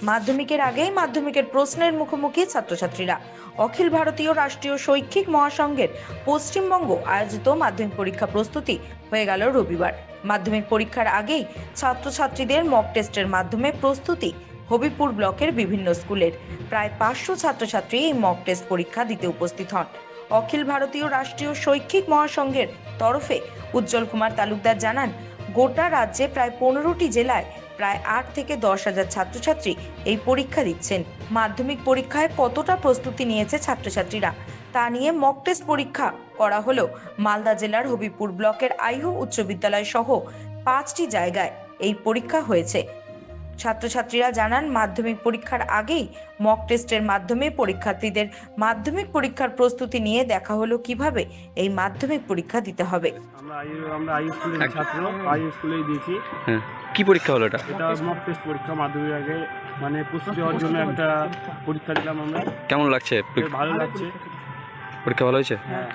মাধ্যমিকের আগেই মাধ্যমিকের প্রশ্নের মুখোমুখি ছাত্রছাত্রীরা। অখিল ভারতীয় রাষ্ট্রীয় শৈক্ষিক মহাসংঘের পশ্চিমবঙ্গ আয়োজিত মাধ্যমিক পরীক্ষা প্রস্তুতি হয়ে গেল রবিবার। মাধ্যমিক পরীক্ষার আগেই ছাত্রছাত্রীদের মক টেস্টের মাধ্যমে প্রস্তুতি। হবিপুর ব্লকের বিভিন্ন স্কুলের প্রায় 500 ছাত্রছাত্রী এই মক টেস্ট পরীক্ষা দিতে উপস্থিত হন। অখিল ভারতীয় রাষ্ট্রীয় শৈক্ষিক মহাসংঘের তরফে উজ্জ্বল কুমার তালুকদার জানান, গোটা রাজ্যে প্রায় 15টি জেলায় প্রায় 8 থেকে 10 হাজার ছাত্রছাত্রী এই পরীক্ষা দিচ্ছেন। মাধ্যমিক পরীক্ষায় কতটা প্রস্তুতি নিয়েছে ছাত্রছাত্রীরা তা নিয়ে মক টেস্ট পরীক্ষা করা হলো মালদা জেলার হবিপুর ব্লকের আইহো উচ্চ বিদ্যালয় সহ 5টি জায়গায় এই পরীক্ষা হয়েছে। ছাত্রছাত্রীরা জানান, মাধ্যমিক পরীক্ষার আগেই মক টেস্টের মাধ্যমে পরীক্ষার্থীদের মাধ্যমিক পরীক্ষার প্রস্তুতি নিয়ে দেখা হলো কিভাবে এই মাধ্যমিক পরীক্ষা দিতে হবে। আমরা আই স্কুলের ছাত্র, আই স্কুলেই দিয়েছি। কি পরীক্ষা হলো এটা? এটা মক টেস্ট পরীক্ষা। মাধ্যমিক আগে মানে প্রস্তুতি হওয়ার জন্য একটা পরীক্ষা দিলাম আমরা। কেমন লাগছে? ভালো লাগছে। পরীক্ষা ভালো হয়েছে? হ্যাঁ,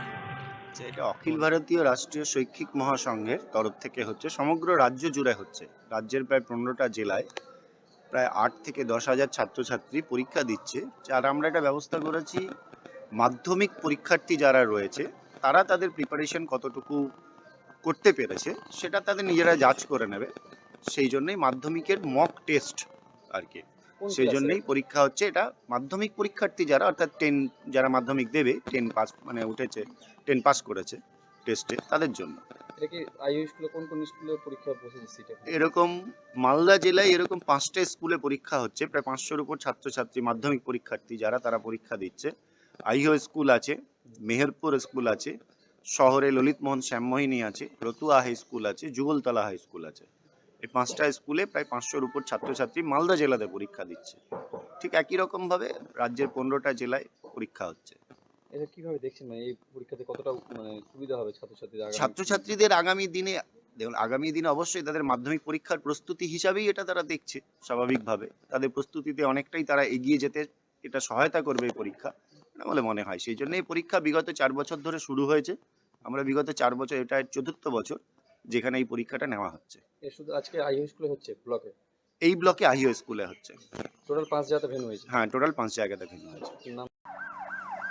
এটা অখিল ভারতীয় রাষ্ট্রীয় শৈক্ষিক মহাসংঘের তরফ থেকে হচ্ছে, সমগ্র রাজ্য জুড়ে হচ্ছে। রাজ্যের প্রায় 15টা জেলায় প্রায় 8 থেকে 10 হাজার ছাত্রছাত্রী পরীক্ষা দিচ্ছে। আর আমরা একটা ব্যবস্থা করেছি, মাধ্যমিক পরীক্ষার্থী যারা রয়েছে তারা তাদের প্রিপারেশন কতটুকু করতে পেরেছে সেটা তাদের নিজেরা যাচ করে নেবে। সেই জন্যই মাধ্যমিকের মক টেস্ট আর কি, সেই জন্যই পরীক্ষা হচ্ছে। এটা মাধ্যমিক পরীক্ষার্থী যারা, অর্থাৎ 10 যারা মাধ্যমিক দেবে, 10 পাস মানে উঠেছে, 10 পাস করেছে টেস্টে, তাদের জন্য। এটা কি আইইউ স্কুলে কোন স্কুলে পরীক্ষা বসেছে? এরকম মালদা জেলায় এরকম 5টা স্কুলে পরীক্ষা হচ্ছে। প্রায় 500-র উপর ছাত্রছাত্রী মাধ্যমিক পরীক্ষার্থী যারা, তারা পরীক্ষা দিচ্ছে। আইহো স্কুল আছে, মেহেরপুর স্কুল আছে, শহরে ললিতমোহন শ্যামমোহিনী আছে, রতুয়া হাই স্কুল আছে, যুগলতলা হাই স্কুল আছে। এই 5টা স্কুলে প্রায় 500-র উপর ছাত্রছাত্রী মালদা জেলাতে পরীক্ষা দিচ্ছে। ঠিক একই রকমভাবে রাজ্যের 15টা জেলায় পরীক্ষা হচ্ছে। এটা কিভাবে দেখছেন, মানে এই পরীক্ষাতে কতটা সুবিধা হবে ছাত্রছাত্রীদের? ছাত্রছাত্রীদের আগামী দিনে, দেখুন আগামী দিনে অবশ্যই তাদের মাধ্যমিক পরীক্ষার প্রস্তুতি হিসাবেই এটা তারা দেখছে। স্বাভাবিকভাবে তাদের প্রস্তুতিতে অনেকটাই তারা এগিয়ে যেতে এটা সহায়তা করবে এই পরীক্ষা বলে মনে হয়। সেই জন্য এই পরীক্ষা বিগত 4 বছর ধরে শুরু হয়েছে। আমরা বিগত 4 বছর, এটা 4র্থ বছর যেখানে এই পরীক্ষাটা নেওয়া হচ্ছে। শুধু আজকে আইইউ স্কুলে হচ্ছে ব্লকে? এই ব্লকে আহিও স্কুলে হচ্ছে। টোটাল 5 জায়গাতে ভেন্যু হয়েছে? হ্যাঁ, টোটাল 5 জায়গাতে ভেন্যু হয়েছে। নাম